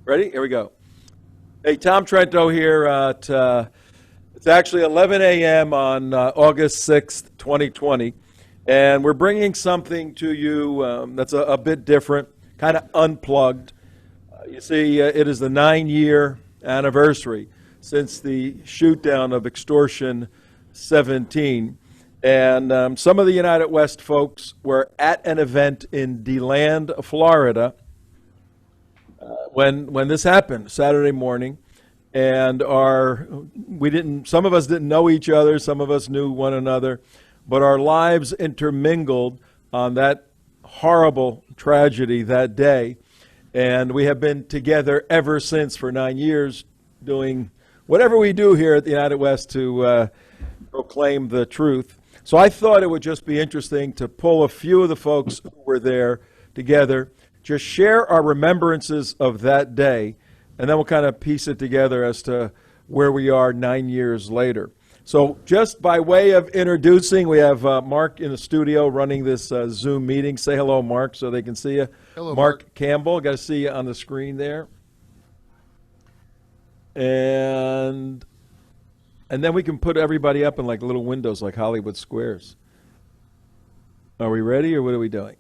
Ready? Here we go. Hey, Tom Trento here. It's actually 11 a.m. on August 6th, 2020, and we're bringing something to you that's a bit different, kind of unplugged. You see, it is the 9-year anniversary since the shootdown of Extortion 17. And some of the United West folks were at an event in Deland, Florida, when this happened Saturday morning, and some of us didn't know each other, some of us knew one another, but our lives intermingled on that horrible tragedy that day, and we have been together ever since for 9 years, doing whatever we do here at the United West to proclaim the truth. So I thought it would just be interesting to pull a few of the folks who were there together, just share our remembrances of that day, and then we'll kind of piece it together as to where we are 9 years later. So just by way of introducing, we have Mark in the studio running this Zoom meeting. Say hello, Mark, so they can see you. Hello, Mark Campbell. Got to see you on the screen there. And then we can put everybody up in like little windows like Hollywood Squares. Are we ready, or what are we doing?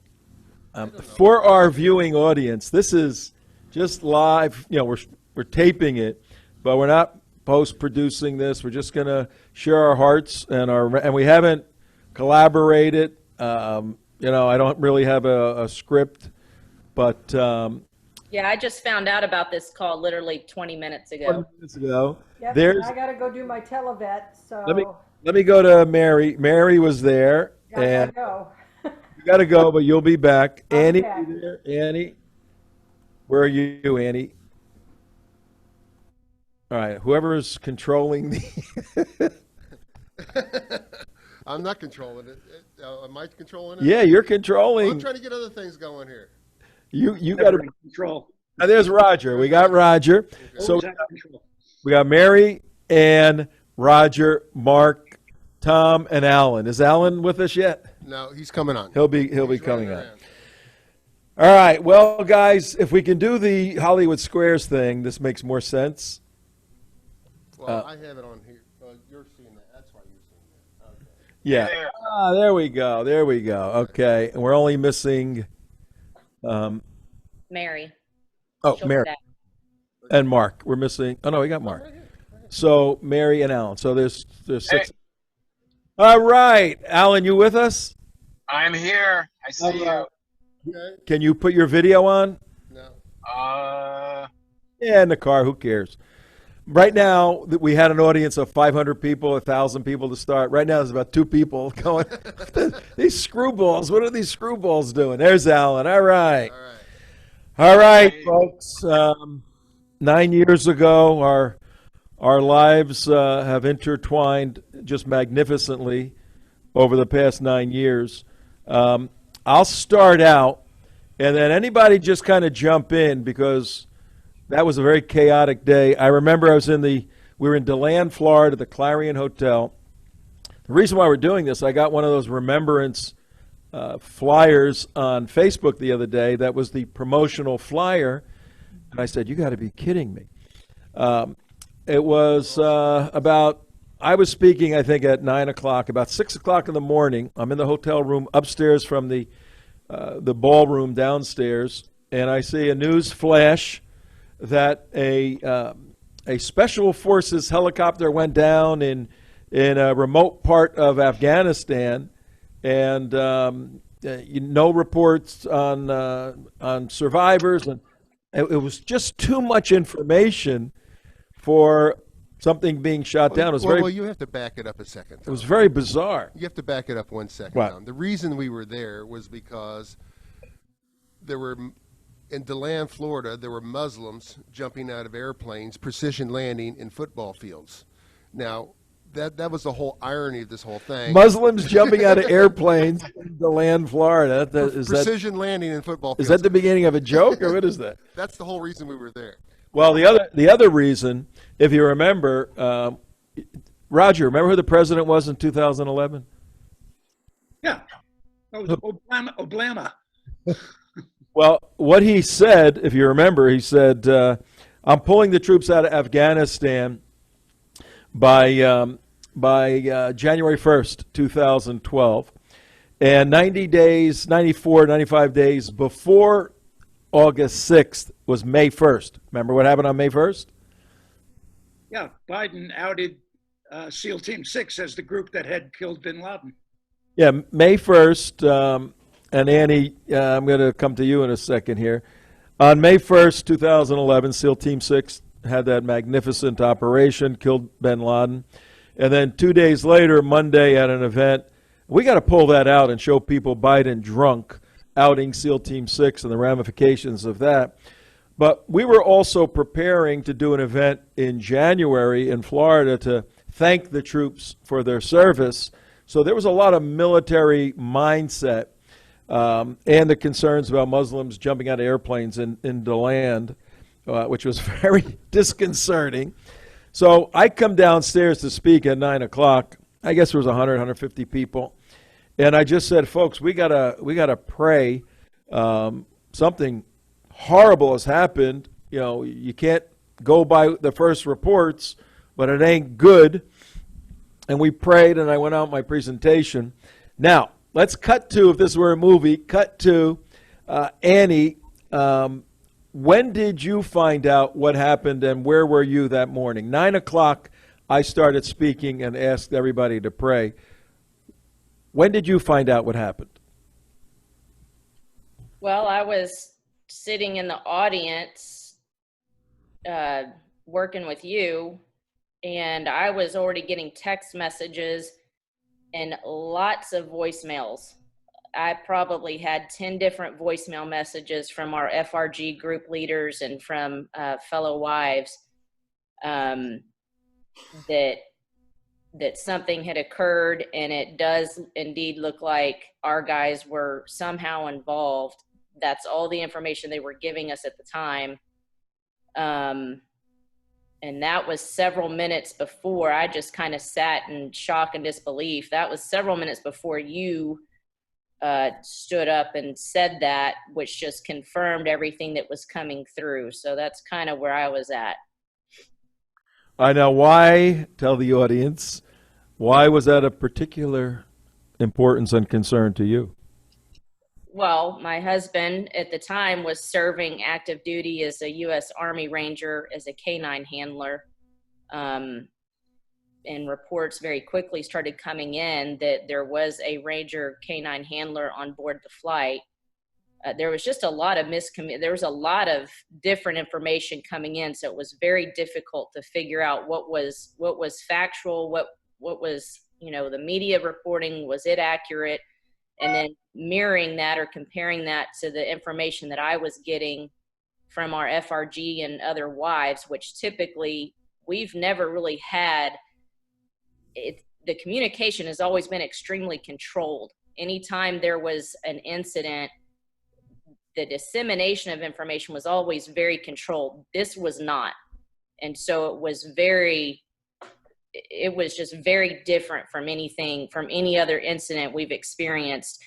For our viewing audience, this is just live. You know, we're taping it, but we're not post-producing this. We're just going to share our hearts and we haven't collaborated. I don't really have a script, but yeah, I just found out about this call literally 20 minutes ago. 20 minutes ago. Yep, I got to go do my televet, so. Let me go to Mary. Mary was there. Gotta go. You got to go, but you'll be back. Annie, back. you there? Annie? Where are you, Annie? All right, whoever is controlling the... I'm not controlling it. Am I controlling it? Yeah, you're controlling. Well, I'm trying to get other things going here. You got to control. Now, there's Roger. We got Roger. Okay. So we got Mary, Ann, Roger, Mark, Tom, and Alan. Is Alan with us yet? No, he's coming on. He'll be He's coming running on. around. All right. Well, guys, if we can do the Hollywood Squares thing, this makes more sense. Well, I have it on here. You're seeing that. That's why you're seeing that. Okay. Yeah. There we go. There we go. Okay. And we're only missing Mary. oh, She'll be Mary back. and Mark. We're missing. Oh no, we got Mark. Right here. So Mary and Alan. So there's 6. All right, Alan, you with us? I'm here. I see you. Okay. Can you put your video on? No. Yeah, in the car. Who cares? Right now, we had an audience of 500 people, 1,000 people to start. Right now, there's about 2 people going. These screwballs. What are these screwballs doing? There's Alan. All right. All right. All right, folks. 9 years ago, our lives have intertwined just magnificently over the past 9 years. I'll start out, and then anybody just kind of jump in, because that was a very chaotic day. I remember we were in Deland, Florida, the Clarion Hotel. The reason why we're doing this, I got one of those remembrance flyers on Facebook the other day. That was the promotional flyer. And I said, you got to be kidding me. It was I was speaking, I think, at 9 o'clock. About 6 o'clock in the morning, I'm in the hotel room upstairs from the ballroom downstairs, and I see a news flash that a special forces helicopter went down in a remote part of Afghanistan, and no reports on survivors, and it was just too much information for something being shot down. It was Well, you have to back it up a second, Tom. It was very bizarre. You have to back it up 1 second, Right. Tom. The reason we were there was because in Deland, Florida, there were Muslims jumping out of airplanes, precision landing in football fields. Now, that was the whole irony of this whole thing. Muslims jumping out of airplanes in Deland, Florida. Precision landing in football fields. Is that the beginning of a joke, or what is that? That's the whole reason we were there. Well, the other reason, if you remember, Roger, remember who the president was in 2011? Yeah. That was Obama. Well, what he said, if you remember, he said, I'm pulling the troops out of Afghanistan by January 1st, 2012. And 90 days, 94, 95 days before August 6th was May 1st. Remember what happened on May 1st? Yeah, Biden outed SEAL Team 6 as the group that had killed bin Laden. Yeah, May 1st, and Annie, I'm going to come to you in a second here. On May 1st, 2011, SEAL Team 6 had that magnificent operation, killed bin Laden. And then 2 days later, Monday at an event, we got to pull that out and show people Biden drunk, outing SEAL Team 6 and the ramifications of that. But we were also preparing to do an event in January in Florida to thank the troops for their service. So there was a lot of military mindset and the concerns about Muslims jumping out of airplanes in Deland, which was very disconcerting. So I come downstairs to speak at 9 o'clock. I guess there was 100, 150 people. And I just said, folks, we gotta pray. Something horrible has happened. You know, you can't go by the first reports, but it ain't good. And we prayed, and I went out my presentation. Now, let's cut to, if this were a movie, cut to Annie. When did you find out what happened, and where were you that morning? 9 o'clock, I started speaking and asked everybody to pray. When did you find out what happened? Well, I was sitting in the audience working with you, and I was already getting text messages and lots of voicemails. I probably had 10 different voicemail messages from our FRG group leaders and from fellow wives that something had occurred, and it does indeed look like our guys were somehow involved. That's all the information they were giving us at the time. And that was several minutes before. I just kind of sat in shock and disbelief. That was several minutes before you stood up and said that, which just confirmed everything that was coming through. So that's kind of where I was at. I know why, tell the audience, why was that of particular importance and concern to you? Well, my husband at the time was serving active duty as a U.S. Army Ranger, as a K-9 handler. And reports very quickly started coming in that there was a Ranger K-9 handler on board the flight. There was just a lot of there was a lot of different information coming in, so it was very difficult to figure out what was factual, what was, you know, the media reporting, was it accurate, and then mirroring that or comparing that to the information that I was getting from our FRG and other wives, which typically we've never really had. The communication has always been extremely controlled. Anytime there was an incident, the dissemination of information was always very controlled. This was not. And so it was just very different from any other incident we've experienced.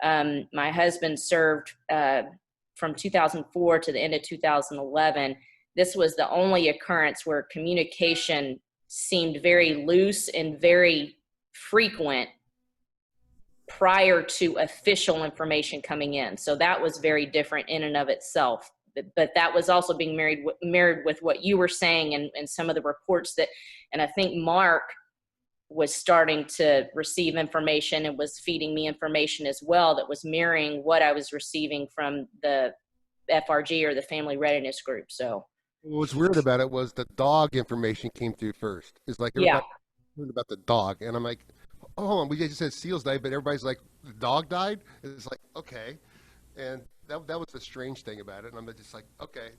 My husband served from 2004 to the end of 2011. This was the only occurrence where communication seemed very loose and very frequent prior to official information coming in. So that was very different in and of itself. But that was also being mirrored with what you were saying and some of the reports and I think Mark was starting to receive information and was feeding me information as well that was mirroring what I was receiving from the FRG or the Family Readiness Group. So what was weird about it was the dog information came through first. It's like everybody heard about the dog, and I'm like, oh, hold on, we just said SEALs died, but everybody's like, the dog died? It's like, okay. And that was the strange thing about it, and I'm just like, okay.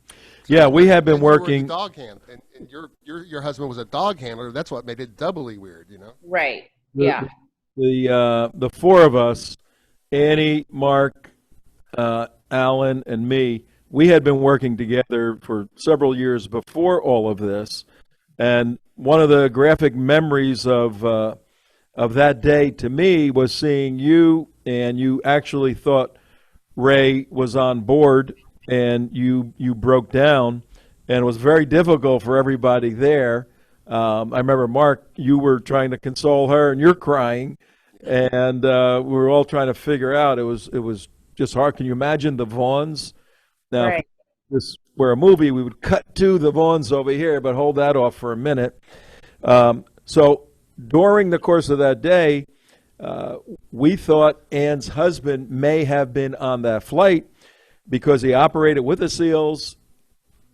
So yeah, we have been working. Dog hand, and your husband was a dog handler. That's what made it doubly weird, you know? right, yeah. The four of us, Annie, Mark, Alan, and me, we had been working together for several years before all of this, and one of the graphic memories of that day to me was seeing you, and you actually thought Ray was on board, and you broke down, and it was very difficult for everybody there. I remember, Mark, you were trying to console her, and you're crying, and we were all trying to figure out. It was just hard. Can you imagine the Vaughns? Now, Right. if this were a movie, we would cut to the Vaughns over here, but hold that off for a minute. So during the course of that day, we thought Ann's husband may have been on that flight because he operated with the SEALs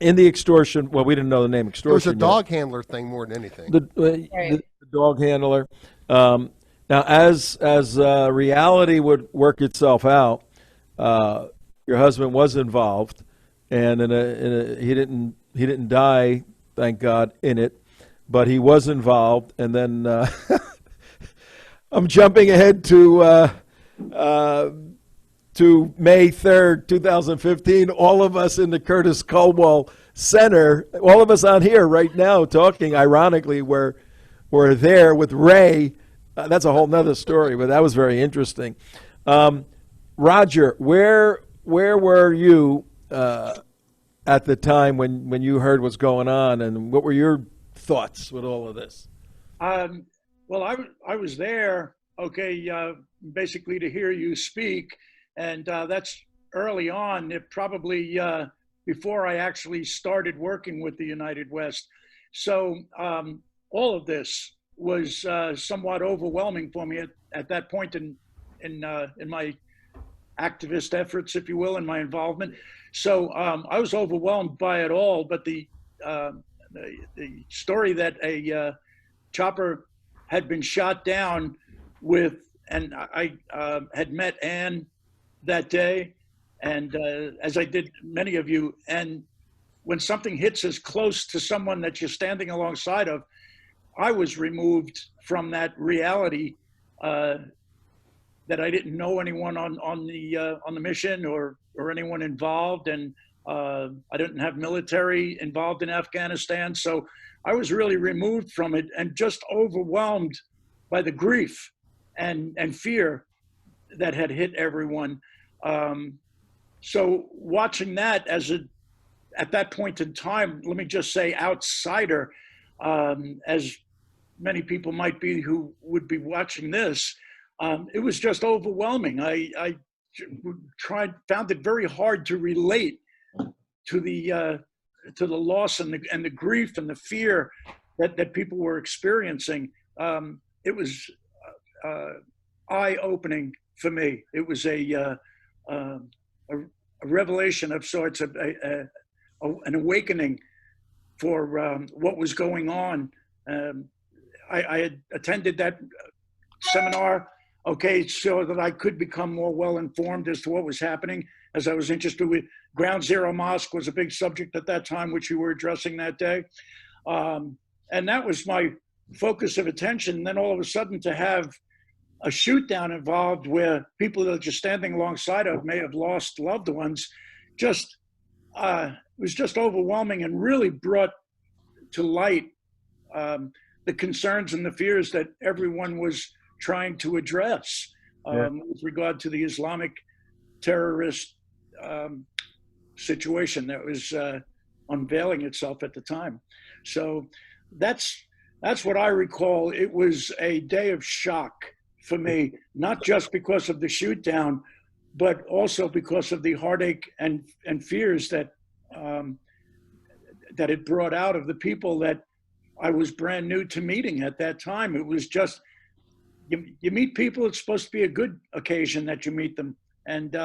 in the Extortion. Well, we didn't know the name It was Extortion a yet. dog handler thing more than anything. The dog handler. Now, as reality would work itself out, your husband was involved, and he didn't die, thank God, in it, but he was involved. And then I'm jumping ahead to May 3rd, 2015. All of us in the Curtis Caldwell Center, all of us on here right now talking, ironically, we're there with Ray. That's a whole nother story, but that was very interesting. Roger, where were you at the time when you heard what's going on, and what were your thoughts with all of this? Well, I was there, okay, basically to hear you speak, and that's early on, probably before I actually started working with the United West. So all of this was somewhat overwhelming for me at that point in my activist efforts, if you will, in my involvement. So I was overwhelmed by it all. But the story that a chopper had been shot down with, and I had met Ann that day, and as I did many of you, and when something hits as close to someone that you're standing alongside of, I was removed from that reality that I didn't know anyone on the mission or anyone involved, and I didn't have military involved in Afghanistan. So I was really removed from it and just overwhelmed by the grief and fear that had hit everyone. So watching that at that point in time, let me just say, outsider, as many people might be who would be watching this, it was just overwhelming. I found it very hard to relate to the loss and the grief and the fear that people were experiencing. It was eye-opening for me. It was a revelation of sorts, an awakening for what was going on. I had attended that seminar, okay, so that I could become more well-informed as to what was happening, as I was interested with Ground Zero Mosque was a big subject at that time, which you were addressing that day. And that was my focus of attention. And then all of a sudden to have a shoot down involved where people that are just standing alongside of may have lost loved ones, just was just overwhelming and really brought to light the concerns and the fears that everyone was trying to address with regard to the Islamic terrorist situation that was unveiling itself at the time. So that's what I recall. It was a day of shock for me, not just because of the shoot down, but also because of the heartache and fears that that it brought out of the people that I was brand new to meeting at that time. It was just, you meet people, it's supposed to be a good occasion that you meet them. And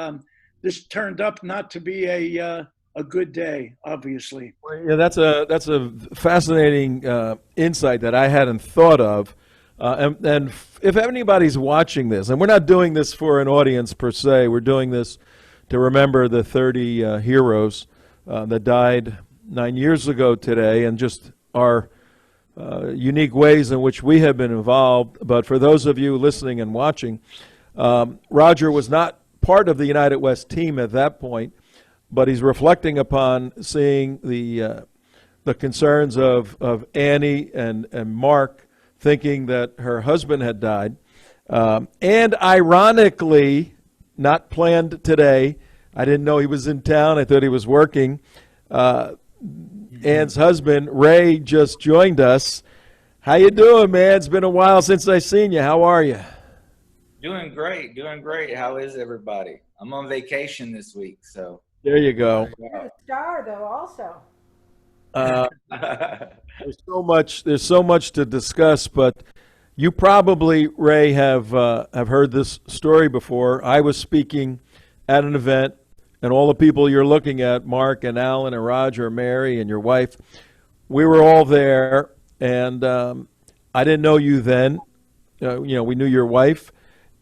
this turned up not to be a good day, obviously. Well, yeah, that's a fascinating insight that I hadn't thought of. And if anybody's watching this, and we're not doing this for an audience per se, we're doing this to remember the 30 heroes that died 9 years ago today, and just our unique ways in which we have been involved. But for those of you listening and watching, Roger was not part of the United West team at that point, but he's reflecting upon seeing the concerns of Annie and Mark, thinking that her husband had died. And ironically, not planned today, I didn't know he was in town. I thought he was working. Ann's husband, Ray, just joined us. How you doing, man? It's been a while since I seen you. How are you? Doing great, doing great. How is everybody? I'm on vacation this week, so. There you go. You're a star, though, also. There's so much to discuss, but you probably, Ray, have heard this story before. I was speaking at an event, and all the people you're looking at, Mark and Alan and Roger and Mary and your wife, we were all there, and I didn't know you then. We knew your wife,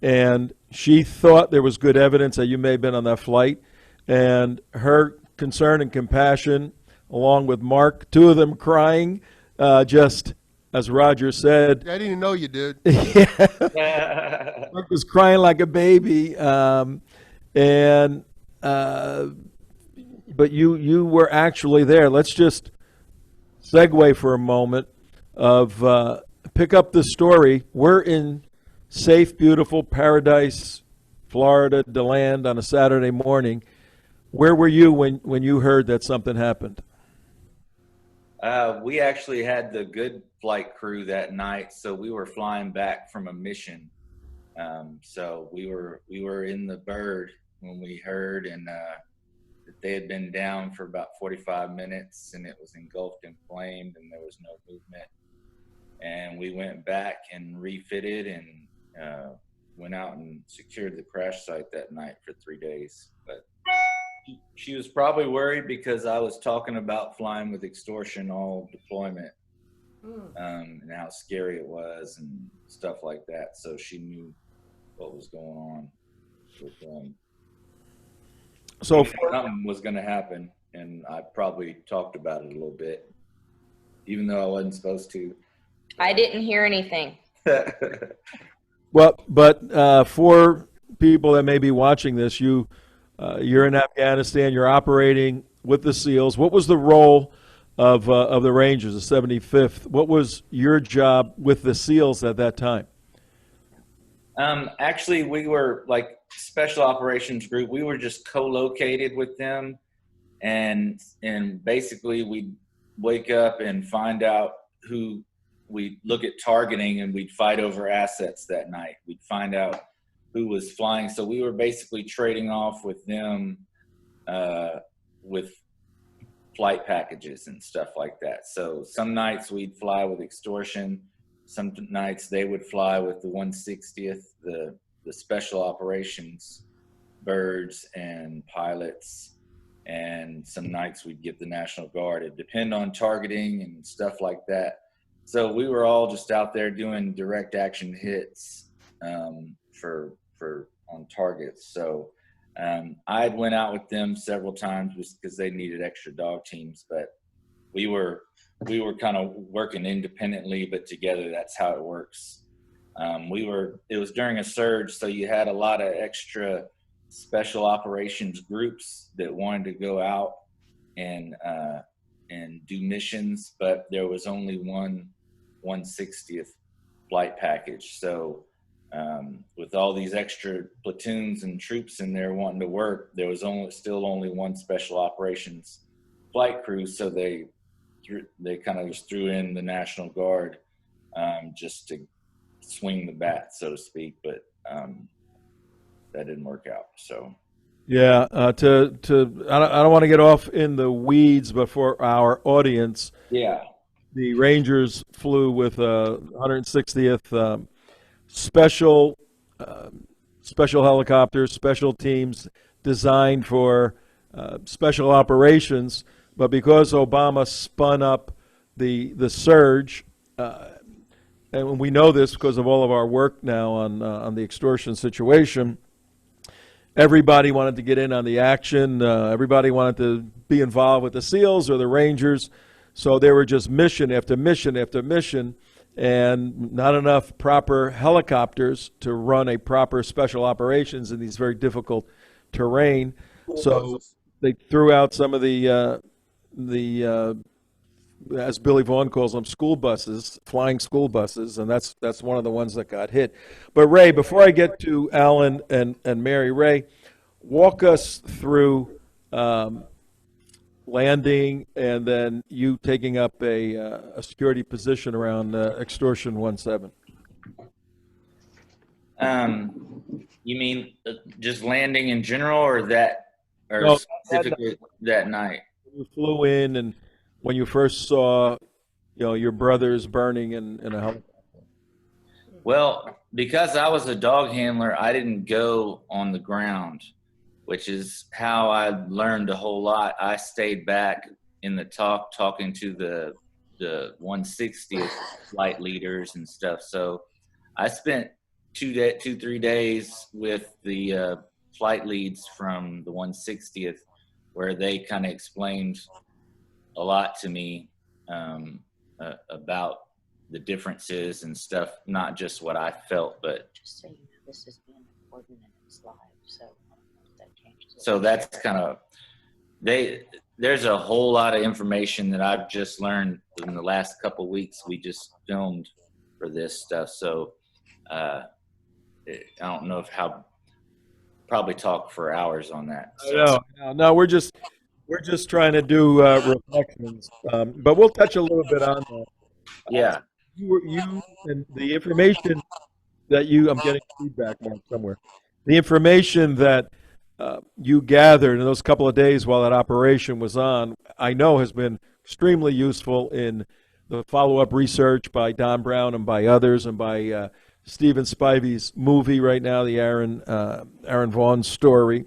and she thought there was good evidence that you may have been on that flight, and her concern and compassion, along with Mark, two of them crying, just as Roger said. I didn't know you, dude. Yeah. Mark was crying like a baby, but you were actually there. Let's just segue for a moment of pick up the story. We're in safe, beautiful Paradise, Florida, Deland on a Saturday morning. Where were you when you heard that something happened? We actually had the good flight crew that night, so we were flying back from a mission. So we were in the bird when we heard, and that they had been down for about 45 minutes, and it was engulfed and flamed, and there was no movement. And we went back and refitted and went out and secured the crash site that night for 3 days. But she was probably worried because I was talking about flying with Extortion all deployment, and how scary it was and stuff like that. So she knew what was going on with them. So something was going to happen, and I probably talked about it a little bit, even though I wasn't supposed to. I didn't hear anything. Well, but for people that may be watching this, you're in Afghanistan. You're operating with the SEALs. What was the role of the Rangers, the 75th? What was your job with the SEALs at that time? Actually, we were like special operations group. We were just co-located with them, and basically we'd wake up and find out who. We'd look at targeting, and we'd fight over assets that night. We'd find out who was flying. So we were basically trading off with them with flight packages and stuff like that. So some nights we'd fly with Extortion. Some nights they would fly with the 160th, the special operations birds and pilots. And some nights we'd get the National Guard. It depended on targeting and stuff like that. So we were all just out there doing direct action hits for on targets. So I went out with them several times just because they needed extra dog teams, but we were kind of working independently, but together. That's how it works. It was during a surge, so you had a lot of extra special operations groups that wanted to go out and do missions, but there was only one 160th flight package. So with all these extra platoons and troops in there wanting to work, there was still only one special operations flight crew. So they kind of just threw in the National Guard just to swing the bat, so to speak. But that didn't work out. So. Yeah, I don't want to get off in the weeds, but for our audience, yeah, the Rangers flew with 160th special helicopters, special teams designed for special operations. But because Obama spun up the surge, and we know this because of all of our work now on the extortion situation. Everybody wanted to get in on the action. Everybody wanted to be involved with the SEALs or the Rangers. So they were just mission after mission after mission, and not enough proper helicopters to run a proper special operations in these very difficult terrain. So they threw out some of the as Billy Vaughn calls them, school buses, flying school buses, and that's one of the ones that got hit. But Ray, before I get to Alan and Mary, Ray, walk us through landing and then you taking up a security position around Extortion17? You mean just landing in general, or that, or No, specifically that night? you flew in and when you first saw, your brothers burning in a helicopter. Well, because I was a dog handler, I didn't go on the ground, which is how I learned a whole lot. I stayed back in the talking to the 160th flight leaders and stuff. So I spent 3 days with the flight leads from the 160th, where they kind of explained a lot to me about the differences and stuff, not just what I felt, but Just so you know, this is being recorded and it's live, so that changes. so that's kind of there's a whole lot of information that I've just learned in the last couple weeks. We just filmed for this stuff, so I don't know probably talk for hours on that. So. No, we're just trying to do reflections, but we'll touch a little bit on that. Yeah. You and the information that I'm getting feedback on somewhere. The information that you gathered in those couple of days while that operation was on, I know has been extremely useful in the follow-up research by Don Brown and by others, and by Stephen Spivey's movie right now, the Aaron Vaughn story.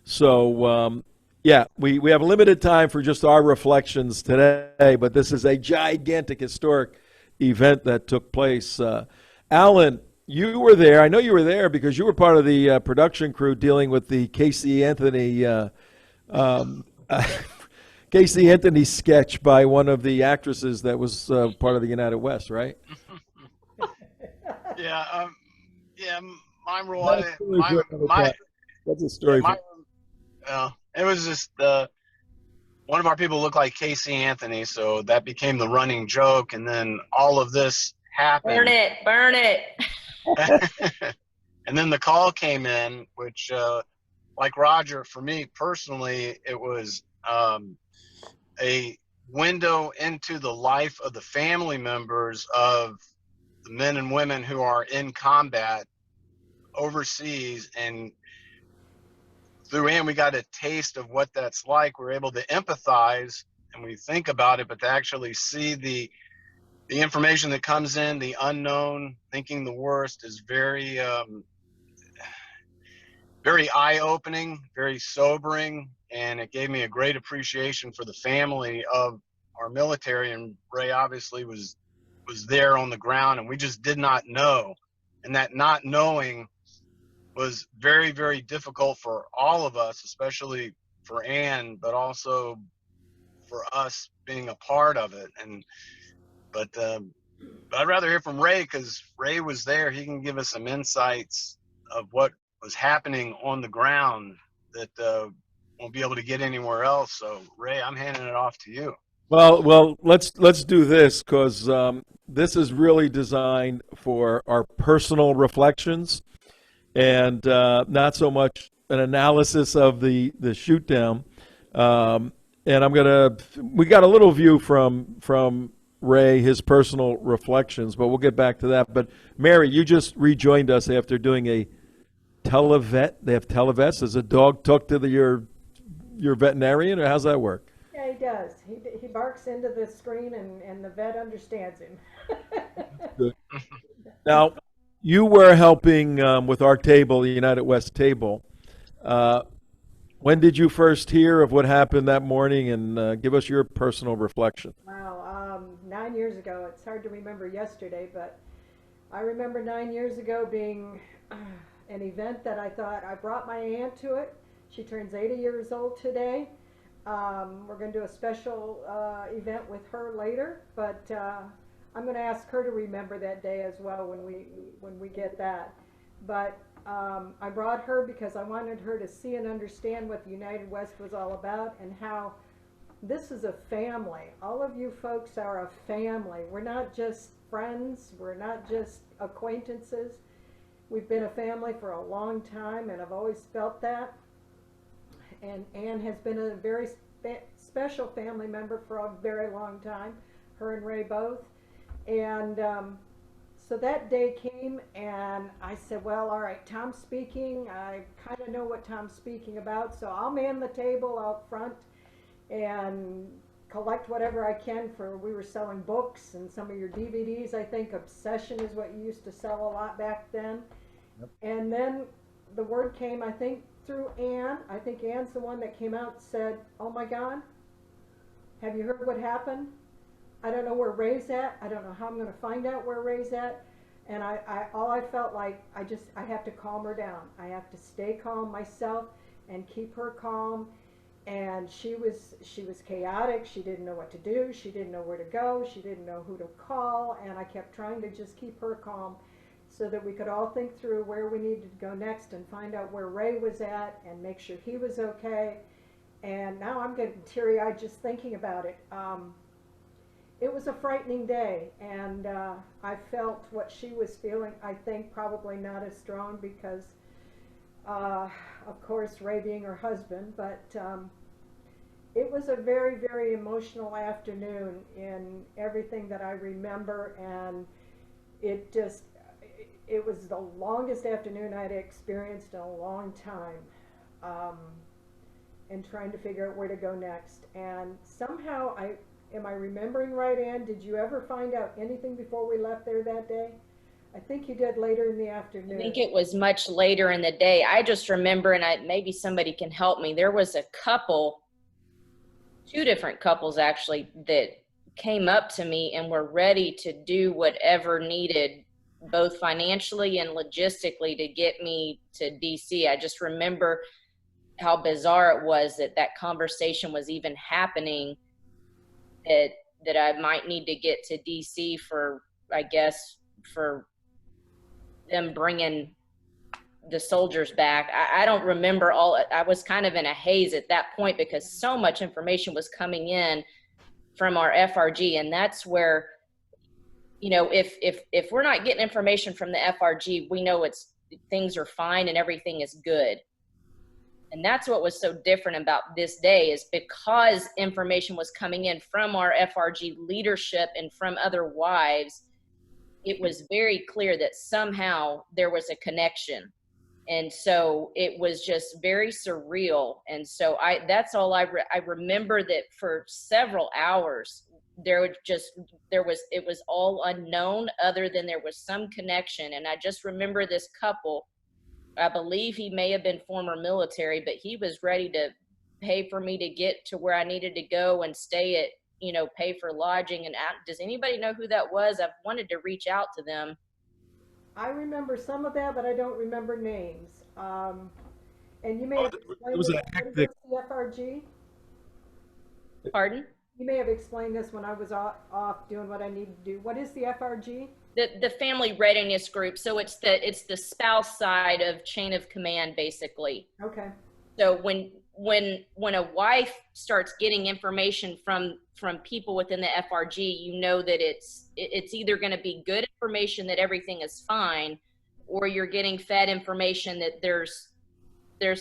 So, yeah, we have limited time for just our reflections today, but this is a gigantic historic event that took place. Alan, you were there. I know you were there because you were part of the production crew dealing with the Casey Anthony Casey Anthony sketch by one of the actresses that was part of the United West, right? Yeah, my role. That's a story. It was just one of our people looked like Casey Anthony, so that became the running joke, and then all of this happened. Burn it. And then the call came in, which, like Roger, for me personally, it was a window into the life of the family members of the men and women who are in combat overseas, and through Ann, we got a taste of what that's like. We're able to empathize and we think about it, but to actually see the information that comes in, the unknown, thinking the worst, is very, very eye-opening, very sobering, and it gave me a great appreciation for the family of our military. And Ray obviously was there on the ground, and we just did not know, and that not knowing was very, very difficult for all of us, especially for Ann, but also for us being a part of it. But I'd rather hear from Ray, because Ray was there. He can give us some insights of what was happening on the ground that won't be able to get anywhere else. So Ray, I'm handing it off to you. Well, let's do this, because this is really designed for our personal reflections, and not so much an analysis of the shootdown. And we got a little view from Ray, his personal reflections, but we'll get back to that. But Mary, you just rejoined us after doing a televet. They have televets. Does a dog talk to your veterinarian, or how's that work? Yeah, he does. He barks into the screen, and the vet understands him. Good. Now, you were helping with our table, the United West table. When did you first hear of what happened that morning, and give us your personal reflection? Wow, 9 years ago. It's hard to remember yesterday, but I remember 9 years ago being an event that I thought, I brought my aunt to it. She turns 80 years old today. We're going to do a special event with her later, but I'm going to ask her to remember that day as well when we get that. But I brought her because I wanted her to see and understand what the United West was all about, and how this is a family. All of you folks are a family. We're not just friends. We're not just acquaintances. We've been a family for a long time, and I've always felt that. And Ann has been a very special family member for a very long time, her and Ray both. And so that day came, and I said, well, all right, Tom's speaking. I kind of know what Tom's speaking about, so I'll man the table out front and collect whatever I can for, we were selling books and some of your DVDs. I think Obsession is what you used to sell a lot back then. Yep. And then the word came, I think, through Ann. I think Ann's the one that came out and said, oh my God, have you heard what happened? I don't know where Ray's at. I don't know how I'm going to find out where Ray's at. And all I felt like, I have to calm her down. I have to stay calm myself and keep her calm. And she was chaotic. She didn't know what to do. She didn't know where to go. She didn't know who to call. And I kept trying to just keep her calm so that we could all think through where we needed to go next and find out where Ray was at and make sure he was okay. And now I'm getting teary-eyed just thinking about it. It was a frightening day, and I felt what she was feeling. I think probably not as strong because, of course, Ray being her husband, but it was a very, very emotional afternoon in everything that I remember, and it was the longest afternoon I'd experienced in a long time, and trying to figure out where to go next. And somehow am I remembering right, Ann? Did you ever find out anything before we left there that day? I think you did later in the afternoon. I think it was much later in the day. I just remember, and maybe somebody can help me, there was a couple, two different couples actually, that came up to me and were ready to do whatever needed, both financially and logistically, to get me to DC. I just remember how bizarre it was that conversation was even happening, that I might need to get to DC for, I guess, for them bringing the soldiers back. I don't remember all. I was kind of in a haze at that point because so much information was coming in from our FRG, and that's where, you know, if we're not getting information from the FRG, we know things are fine and everything is good. And that's what was so different about this day, is because information was coming in from our FRG leadership and from other wives, it was very clear that somehow there was a connection. And so it was just very surreal. And so that's all I remember, that for several hours, it was all unknown, other than there was some connection. And I just remember this couple, I believe he may have been former military, but he was ready to pay for me to get to where I needed to go and stay at, you know, pay for lodging. And does anybody know who that was? I've wanted to reach out to them. I remember some of that, but I don't remember names. And you may have explained the FRG. Pardon? You may have explained this when I was off doing what I needed to do. What is the FRG? The family readiness group. So it's the spouse side of chain of command, basically. Okay. So when a wife starts getting information from people within the FRG, you know that it's either going to be good information that everything is fine, or you're getting fed information that there's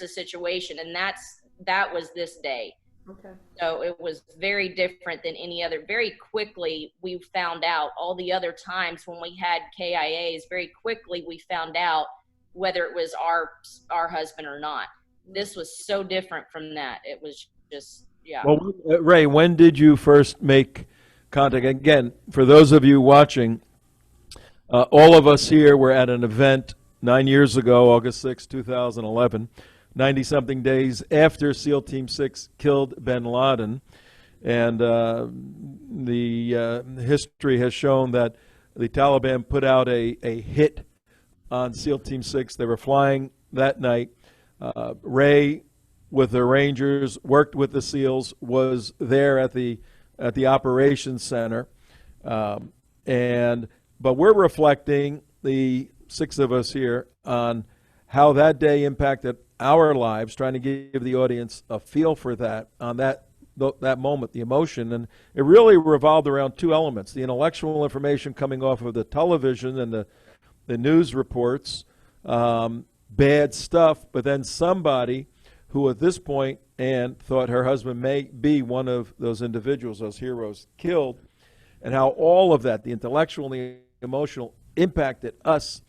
a situation. And that was this day. Okay. So it was very different than any other. Very quickly, we found out all the other times when we had KIAs, very quickly we found out whether it was our husband or not. This was so different from that. It was just, yeah. Well, Ray, when did you first make contact? Again, for those of you watching, all of us here were at an event 9 years ago, August 6, 2011. 90-something days after SEAL Team 6 killed bin Laden. And the history has shown that the Taliban put out a hit on SEAL Team 6. They were flying that night. Ray, with the Rangers, worked with the SEALs, was there at the operations center. But we're reflecting, the six of us here, on how that day impacted our lives, trying to give the audience a feel for that, on that moment, the emotion. And it really revolved around two elements: the intellectual information coming off of the television and the news reports, bad stuff, but then somebody who at this point Ann thought her husband may be one of those individuals, those heroes killed, and how all of that, the intellectual and the emotional, impacted us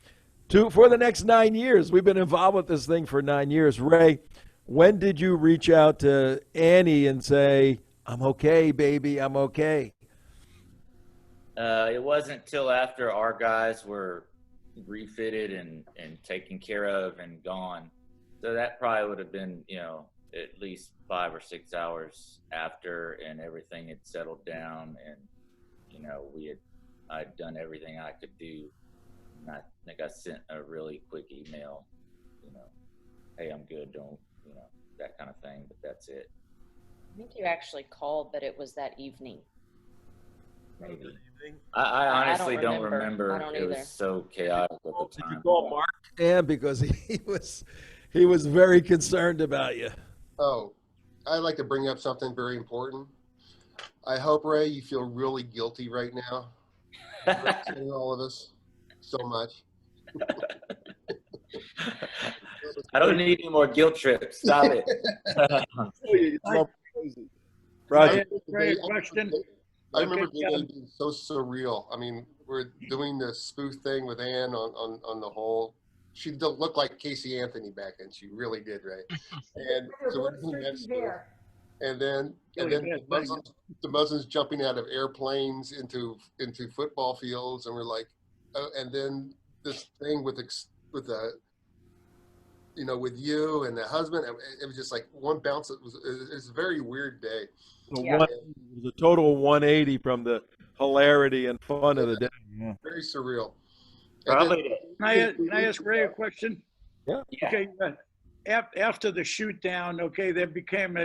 for the next 9 years. We've been involved with this thing for 9 years. Ray, when did you reach out to Annie and say, I'm okay, baby, I'm okay? It wasn't till after our guys were refitted and taken care of and gone. So that probably would have been, at least 5 or 6 hours after, and everything had settled down, and I'd done everything I could do. And I think I sent a really quick email, hey, I'm good, don't, that kind of thing, but that's it. I think you actually called, but it was that evening. Maybe. I honestly don't remember. I don't it either. was so chaotic at the Did time. you call Mark, Ann, because he was very concerned about you? Oh, I'd like to bring up something very important. I hope, Ray, you feel really guilty right now. Representing all of us so much. I don't need any more guilt trips. Stop it. Roger. Great question. I remember the day being so surreal. I mean, we're doing the spoof thing with Ann on the whole. She looked like Casey Anthony back then. She really did, right? And so we're doing that stuff. And then the Muslims jumping out of airplanes into football fields, and we're like, and then this thing with you and the husband. It was just like one bounce. It was a very weird day. It was a total 180 from the hilarity and fun of the day. Yeah. Very surreal. Probably. Can I ask Ray a question? Yeah. Okay. After the shoot down, okay, there became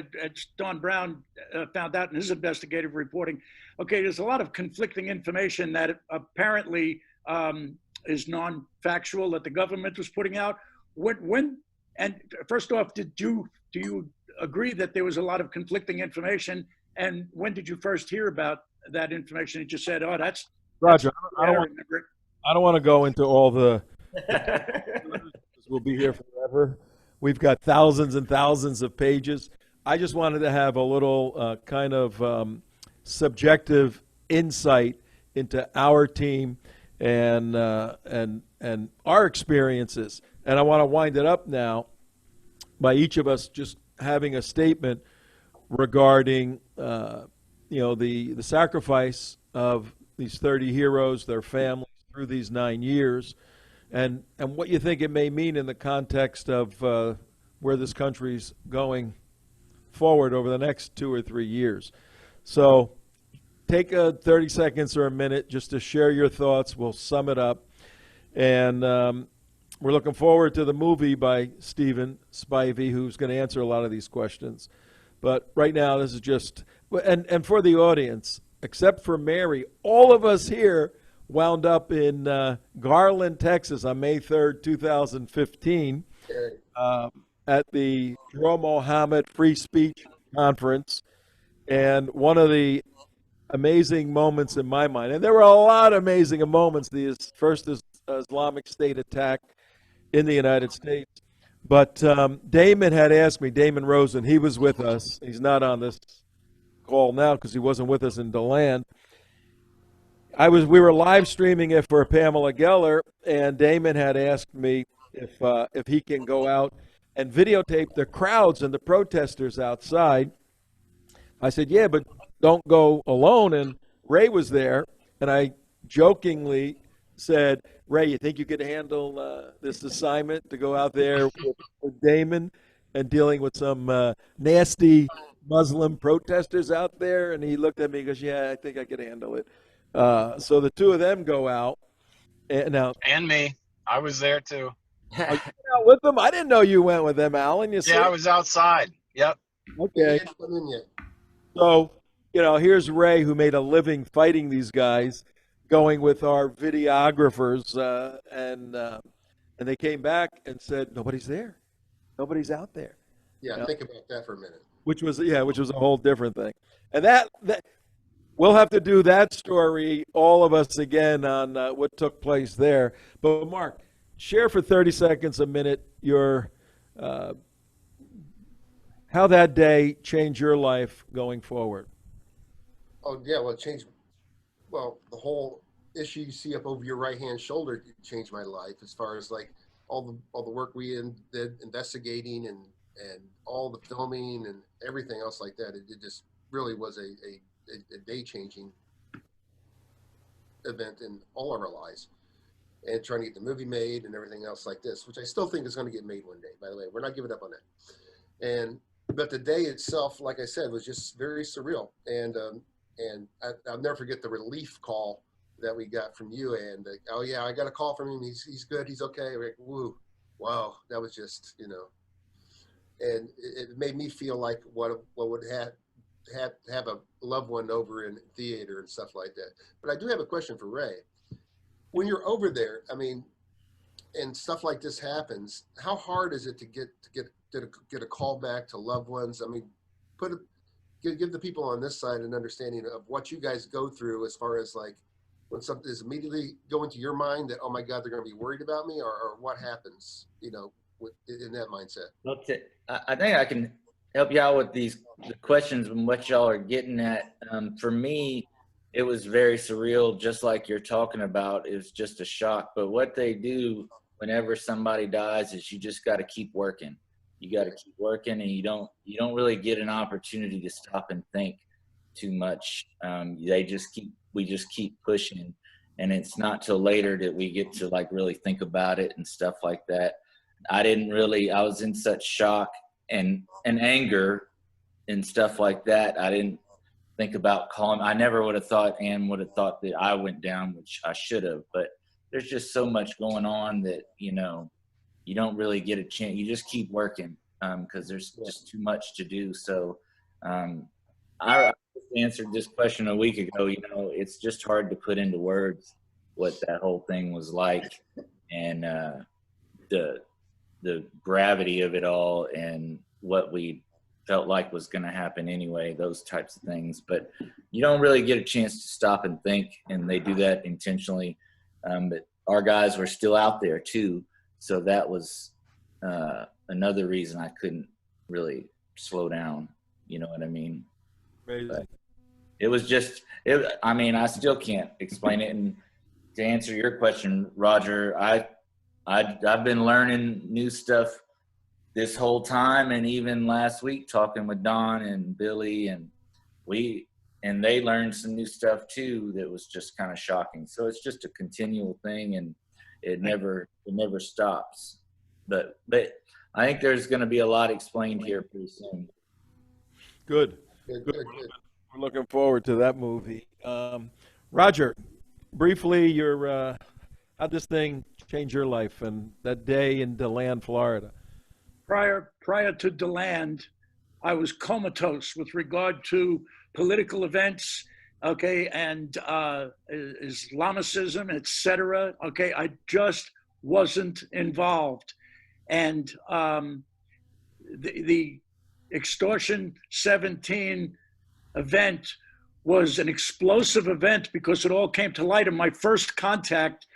Don Brown found out in his investigative reporting. Okay, there's a lot of conflicting information that apparently is non-factual that the government was putting out. And first off, do you agree that there was a lot of conflicting information? And when did you first hear about that information? You just said, "Oh, that's Roger." I remember it. I don't want to go into all the. We'll be here forever. We've got thousands and thousands of pages. I just wanted to have a little kind of subjective insight into our team and our experiences. And I want to wind it up now by each of us just having a statement regarding the sacrifice of these 30 heroes, their families through these 9 years, and what you think it may mean in the context of where this country's going forward over the next 2 or 3 years. So take 30 seconds or a minute just to share your thoughts. We'll sum it up. And we're looking forward to the movie by Stephen Spivey, who's going to answer a lot of these questions. But right now, this is just, and for the audience, except for Mary, all of us here wound up in Garland, Texas on May 3rd, 2015 at the Joe Mohammed Free Speech Conference. And one of the amazing moments in my mind, and there were a lot of amazing moments, the first Islamic State attack in the United States. But Damon had asked me, Damon Rosen, he was with us. He's not on this call now because he wasn't with us in Deland. We were live streaming it for Pamela Geller, and Damon had asked me if he can go out and videotape the crowds and the protesters outside. I said, yeah, but don't go alone. And Ray was there, and I jokingly said, Ray, you think you could handle this assignment to go out there with Damon and dealing with some nasty Muslim protesters out there? And he looked at me and goes, yeah, I think I could handle it. So the two of them go out. And me. I was there too. Are you out with them? I didn't know you went with them, Alan. Yeah, I was outside. Yep. Okay. So, here's Ray, who made a living fighting these guys, going with our videographers, and they came back and said, nobody's there. Nobody's out there. Yeah, think about that for a minute. Which was a whole different thing. And that we'll have to do that story, all of us again, on what took place there. But Mark, share for 30 seconds, a minute, your how that day changed your life going forward. Oh yeah, well, it changed. Well, the whole issue you see up over your right hand shoulder changed my life as far as like all the work we did investigating and all the filming and everything else like that. It just really was a day changing event in all of our lives. And trying to get the movie made and everything else like this, which I still think is going to get made one day, by the way. We're not giving up on that. But the day itself, like I said, was just very surreal. And I'll never forget the relief call that we got from you. And oh yeah, I got a call from him. He's good. He's okay. We're like, woo, wow, that was just, you know. And it made me feel like what would have a loved one over in theater and stuff like that. But I do have a question for Ray. When you're over there, I mean, and stuff like this happens, how hard is it to get a call back to loved ones? I mean, give the people on this side an understanding of what you guys go through as far as like when something is immediately going to your mind that, oh my God, they're going to be worried about me, or what happens, you know, in that mindset. Okay, I think I can help you out with the questions and what y'all are getting at. For me, it was very surreal, just like you're talking about. It was just a shock. But what they do whenever somebody dies is you just got to keep working. You got to keep working, and you don't really get an opportunity to stop and think too much. We just keep pushing, and it's not till later that we get to like really think about it and stuff like that. I was in such shock and anger and stuff like that. I didn't think about calling. I never would have thought Ann would have thought that I went down, which I should have, but there's just so much going on that, you know, you don't really get a chance. You just keep working because there's just too much to do. So I answered this question a week ago. You know, it's just hard to put into words what that whole thing was like, and the gravity of it all, and what we felt like was going to happen anyway, those types of things. But you don't really get a chance to stop and think, and they do that intentionally. But our guys were still out there too, so that was another reason I couldn't really slow down. You know what I mean? Amazing. But it was just, I mean, I still can't explain it. And to answer your question, Roger, I've been learning new stuff this whole time, and even last week talking with Don and Billy, and they learned some new stuff too that was just kind of shocking. So it's just a continual thing, and it never stops. But I think there's going to be a lot explained here pretty soon. Good. We're looking forward to that movie. Roger, briefly, how'd this thing change your life and that day in Deland, Florida? Prior to Deland, I was comatose with regard to political events, okay, and Islamicism, etc. Okay, I just wasn't involved, and the Extortion17 event was an explosive event because it all came to light in my first contact,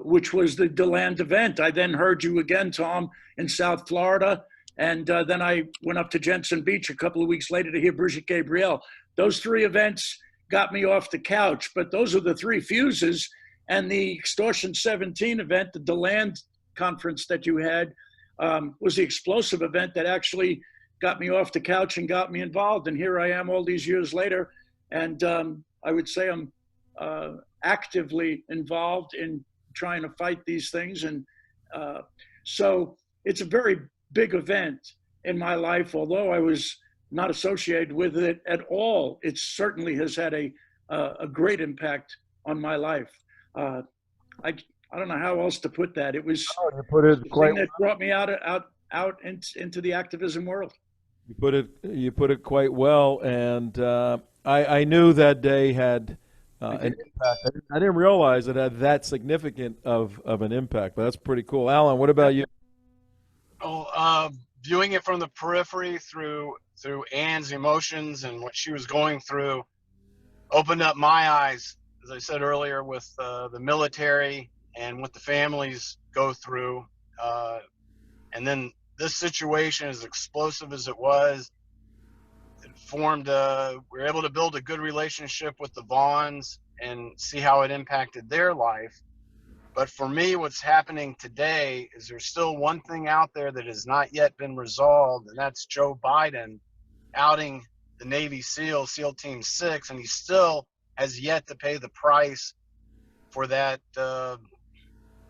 which was the Deland event. I then heard you again, Tom, in South Florida. And then I went up to Jensen Beach a couple of weeks later to hear Brigitte Gabriel. Those three events got me off the couch, but those are the three fuses. And the Extortion17 event, the Deland conference that you had, was the explosive event that actually got me off the couch and got me involved. And here I am all these years later. And I would say I'm actively involved in trying to fight these things. And so it's a very big event in my life. Although I was not associated with it at all, it certainly has had a great impact on my life. I don't know how else to put that. It was you put it the quite thing that brought me out into the activism world. You put it quite well, and I knew that day had an impact. I didn't realize it had that significant of an impact, but that's pretty cool. Alan, what about you? Oh, viewing it from the periphery through Ann's emotions and what she was going through opened up my eyes, as I said earlier, with the military and what the families go through, and then this situation, as explosive as it was, it formed we were able to build a good relationship with the Vaughns and see how it impacted their life. But for me, what's happening today is there's still one thing out there that has not yet been resolved, and that's Joe Biden outing the Navy SEAL, SEAL Team 6, and he still has yet to pay the price for that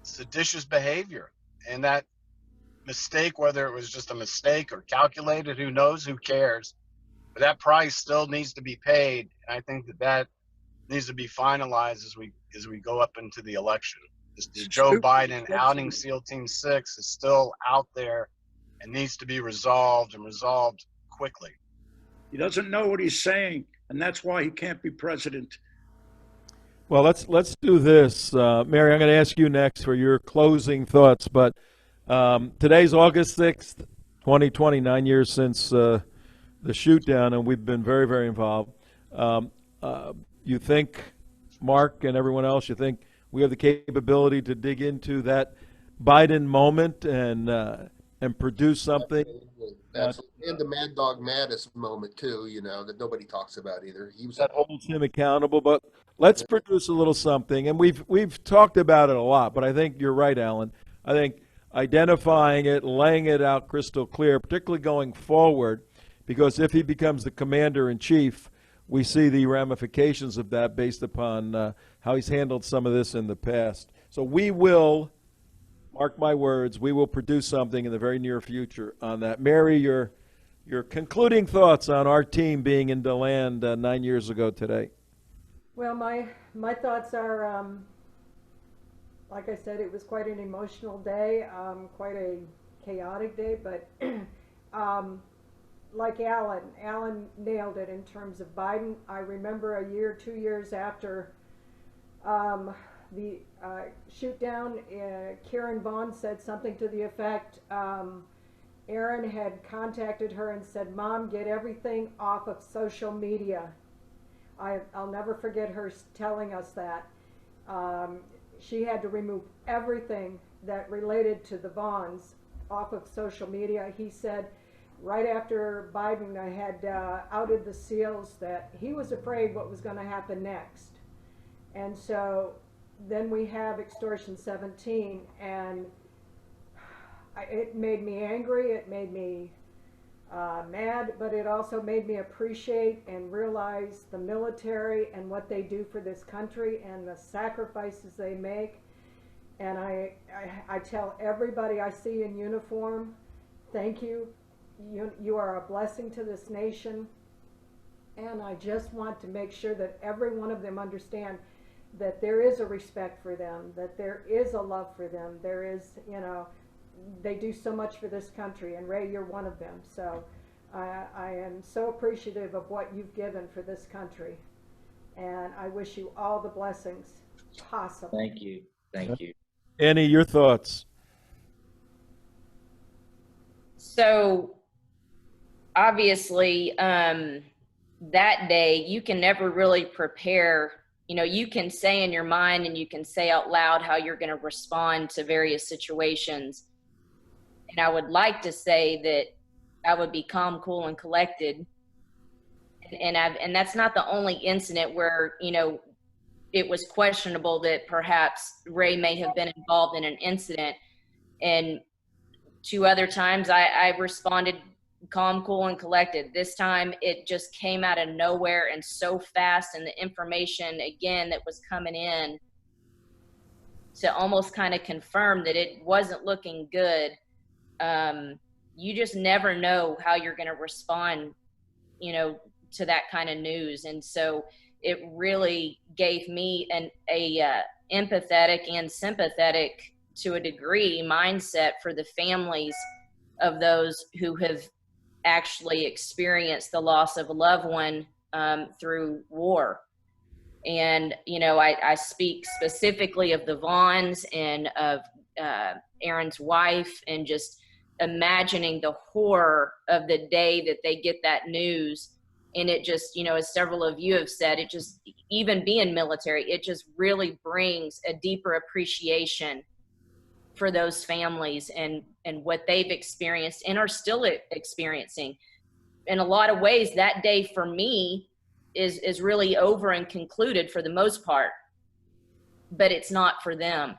seditious behavior. And that mistake, whether it was just a mistake or calculated, who knows, who cares? But that price still needs to be paid, and I think that needs to be finalized as we go up into the election. The Joe Biden outing SEAL Team 6 is still out there and needs to be resolved, and resolved quickly. He doesn't know what he's saying, and that's why he can't be president. Well, let's do this. Mary, I'm going to ask you next for your closing thoughts, but today's August 6th, 2020, 9 years since the shootdown, and we've been very, very involved. You think, Mark and everyone else, you think we have the capability to dig into that Biden moment and produce something? Absolutely. And the Mad Dog Mattis moment too, you know, that nobody talks about either. He was that holds him accountable, but let's produce a little something. And we've talked about it a lot, but I think you're right, Alan. I think identifying it, laying it out crystal clear, particularly going forward, because if he becomes the commander-in-chief, we see the ramifications of that based upon how he's handled some of this in the past. So we will, mark my words, we will produce something in the very near future on that. Mary, your concluding thoughts on our team being in Deland 9 years ago today. Well, my thoughts are, like I said, it was quite an emotional day, quite a chaotic day, but like Alan nailed it in terms of Biden. I remember a year, 2 years after the shoot down, Karen Vaughn said something to the effect, Aaron had contacted her and said, "Mom, get everything off of social media." I'll never forget her telling us that. She had to remove everything that related to the Vaughns off of social media. He said, right after Biden had outed the SEALs, that he was afraid what was going to happen next. And so then we have Extortion17, and it made me angry, it made me mad, but it also made me appreciate and realize the military and what they do for this country and the sacrifices they make. And I tell everybody I see in uniform, thank you. You are a blessing to this nation, and I just want to make sure that every one of them understand that there is a respect for them, that there is a love for them, there is, you know, they do so much for this country, and Ray, you're one of them. So I am so appreciative of what you've given for this country, and I wish you all the blessings possible. Thank you. Thank you. Annie, your thoughts? So obviously, that day you can never really prepare. You know, you can say in your mind and you can say out loud how you're going to respond to various situations. And I would like to say that I would be calm, cool, and collected. And that's not the only incident where, you know, it was questionable that perhaps Ray may have been involved in an incident. And 2 other times I responded calm, cool, and collected. This time it just came out of nowhere and so fast, and the information again that was coming in to almost kind of confirm that it wasn't looking good. You just never know how you're going to respond, you know, to that kind of news. And so it really gave me a empathetic and sympathetic, to a degree, mindset for the families of those who have actually experienced the loss of a loved one through war. And, you know, I speak specifically of the Vaughns and of Aaron's wife, and just imagining the horror of the day that they get that news. And it just, you know, as several of you have said, it just, even being military, it just really brings a deeper appreciation for those families and what they've experienced and are still experiencing. In a lot of ways, that day for me is really over and concluded for the most part, but it's not for them.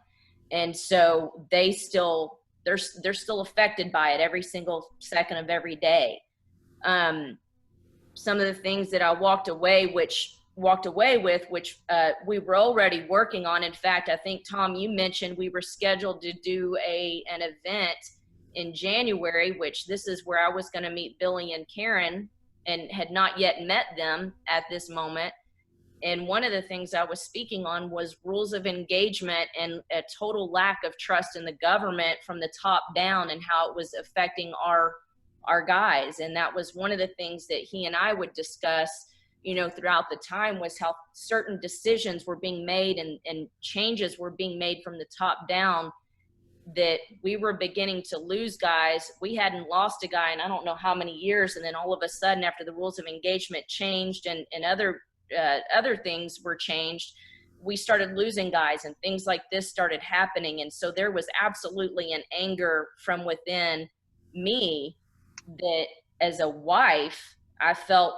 And so they're still affected by it every single second of every day. Some of the things that I walked away with, which we were already working on. In fact, I think, Tom, you mentioned we were scheduled to do an event in January, which this is where I was going to meet Billy and Karen, and had not yet met them at this moment. And one of the things I was speaking on was rules of engagement and a total lack of trust in the government from the top down, and how it was affecting our guys. And that was one of the things that he and I would discuss, you know, throughout the time, was how certain decisions were being made and changes were being made from the top down, that we were beginning to lose guys. We hadn't lost a guy in I don't know how many years. And then all of a sudden, after the rules of engagement changed and other things were changed, we started losing guys and things like this started happening. And so there was absolutely an anger from within me that, as a wife, I felt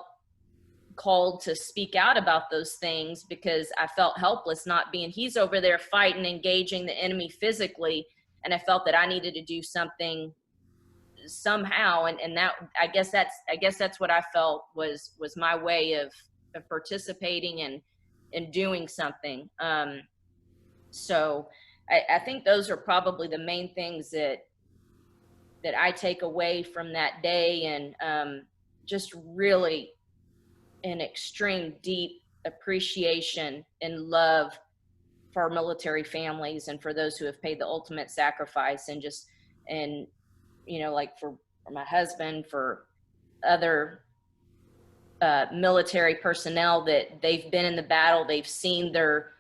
called to speak out about those things, because I felt helpless not being, he's over there fighting, engaging the enemy physically, and I felt that I needed to do something somehow. And that, I guess that's what I felt was my way of participating and doing something. So I think those are probably the main things that I take away from that day, and just really an extreme deep appreciation and love for our military families and for those who have paid the ultimate sacrifice, and you know, like for my husband, for other military personnel that they've been in the battle, they've seen their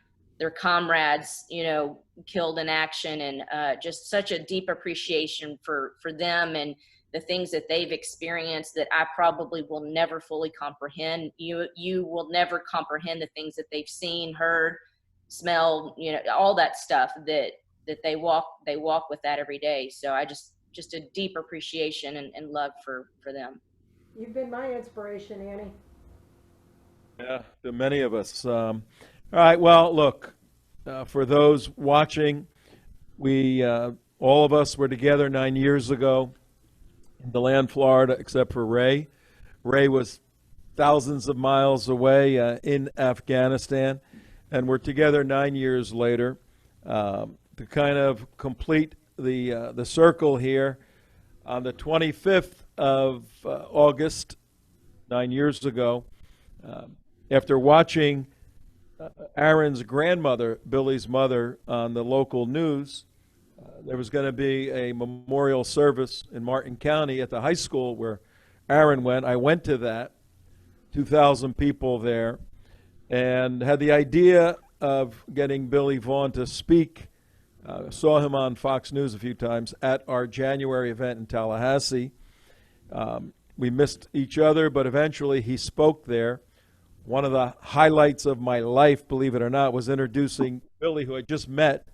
comrades, you know, killed in action, and just such a deep appreciation for them and the things that they've experienced that I probably will never fully comprehend. You will never comprehend the things that they've seen, heard, smelled, you know, all that stuff that they walk with that every day. So I just a deep appreciation and love for them. You've been my inspiration, Annie. Yeah, to many of us. All right, well, look, for those watching, we, all of us were together 9 years ago in Deland, Florida, except for Ray. Ray was thousands of miles away in Afghanistan, and we're together 9 years later to kind of complete the circle here. On the 25th of August, 9 years ago, after watching Aaron's grandmother, Billy's mother, on the local news, there was going to be a memorial service in Martin County at the high school where Aaron went. I went to that, 2,000 people there, and had the idea of getting Billy Vaughn to speak. Saw him on Fox News a few times at our January event in Tallahassee. We missed each other, but eventually he spoke there. One of the highlights of my life, believe it or not, was introducing Billy, who I just met,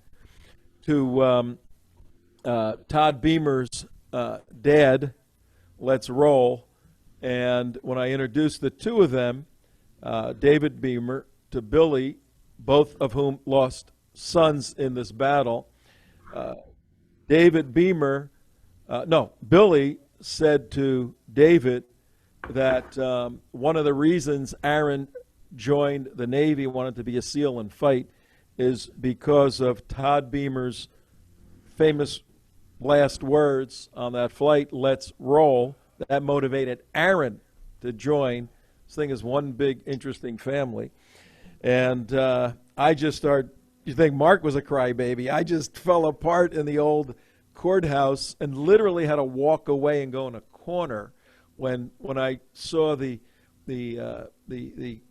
to Todd Beamer's dad, Let's Roll. And when I introduced the two of them, David Beamer to Billy, both of whom lost sons in this battle, Billy said to David that one of the reasons Aaron joined the Navy, wanted to be a SEAL and fight, is because of Todd Beamer's famous last words on that flight, "Let's roll." That motivated Aaron to join. This thing is one big, interesting family. And I just started, you think Mark was a crybaby. I just fell apart in the old courthouse and literally had to walk away and go in a corner when I saw the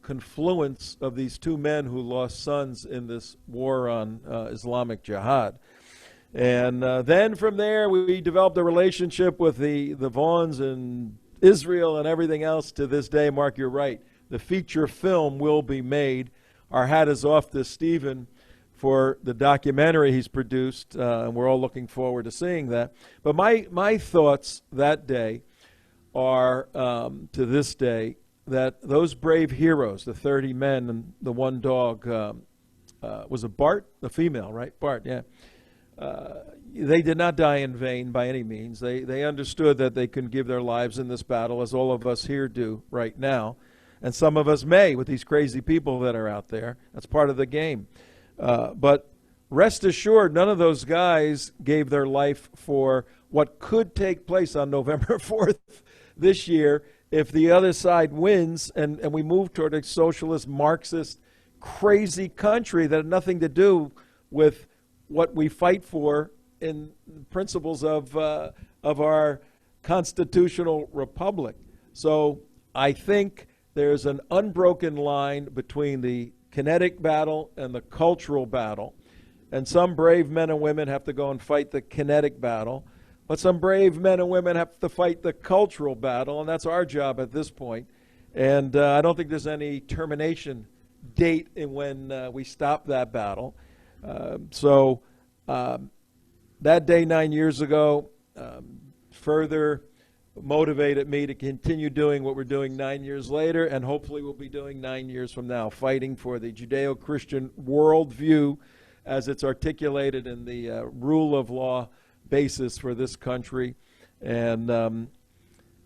confluence of these two men who lost sons in this war on Islamic Jihad. And then from there, we developed a relationship with the Vaughns in Israel and everything else to this day. Mark, you're right. The feature film will be made. Our hat is off to Stephen for the documentary he's produced, and we're all looking forward to seeing that. But my thoughts that day are, to this day, that those brave heroes, the 30 men and the one dog, was it Bart? The female, right? Bart, yeah. They did not die in vain by any means. They understood that they can give their lives in this battle, as all of us here do right now. And some of us may, with these crazy people that are out there. That's part of the game. But rest assured, none of those guys gave their life for what could take place on November 4th this year if the other side wins and we move toward a socialist, Marxist, crazy country that had nothing to do with what we fight for in principles of our constitutional republic. So I think there's an unbroken line between the kinetic battle and the cultural battle. And some brave men and women have to go and fight the kinetic battle. But some brave men and women have to fight the cultural battle, and that's our job at this point. And I don't think there's any termination date in when we stop that battle. So that day 9 years ago further motivated me to continue doing what we're doing 9 years later, and hopefully we'll be doing 9 years from now, fighting for the Judeo-Christian worldview as it's articulated in the rule of law basis for this country. And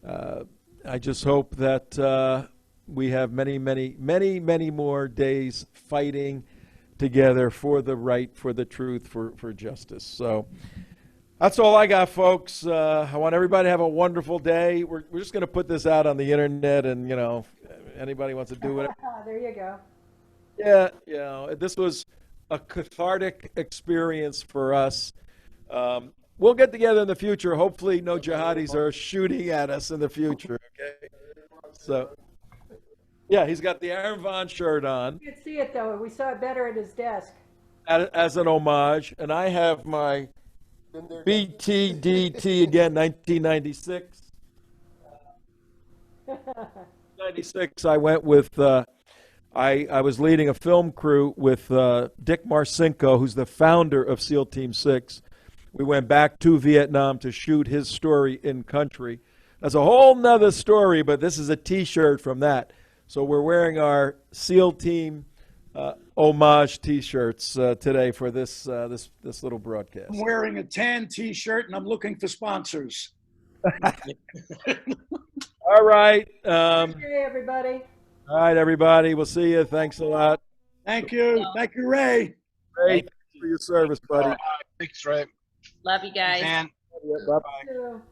I just hope that we have many more days fighting together for the right, for the truth, for justice. So that's all I got, folks. I want everybody to have a wonderful day. We're just going to put this out on the internet, and, you know, anybody wants to do it. There you go. Yeah, you know, this was a cathartic experience for us. We'll get together in the future. Hopefully no jihadis are shooting at us in the future, okay? So, yeah, he's got the Aaron Von shirt on. You could see it, though. We saw it better at his desk. As an homage, and I have my BTDT again, 1996. 96, I went with, I was leading a film crew with Dick Marcinko, who's the founder of SEAL Team 6. We went back to Vietnam to shoot his story in country. That's a whole nother story, but this is a T-shirt from that. So we're wearing our SEAL Team homage T-shirts today for this little broadcast. I'm wearing a tan T-shirt, and I'm looking for sponsors. All right. Hey, everybody. All right, everybody. We'll see you. Thanks a lot. Thank you. Thank you, Ray. Ray, thanks for your service, buddy. Thanks, Ray. Love you guys. And Bye-bye. Thank you.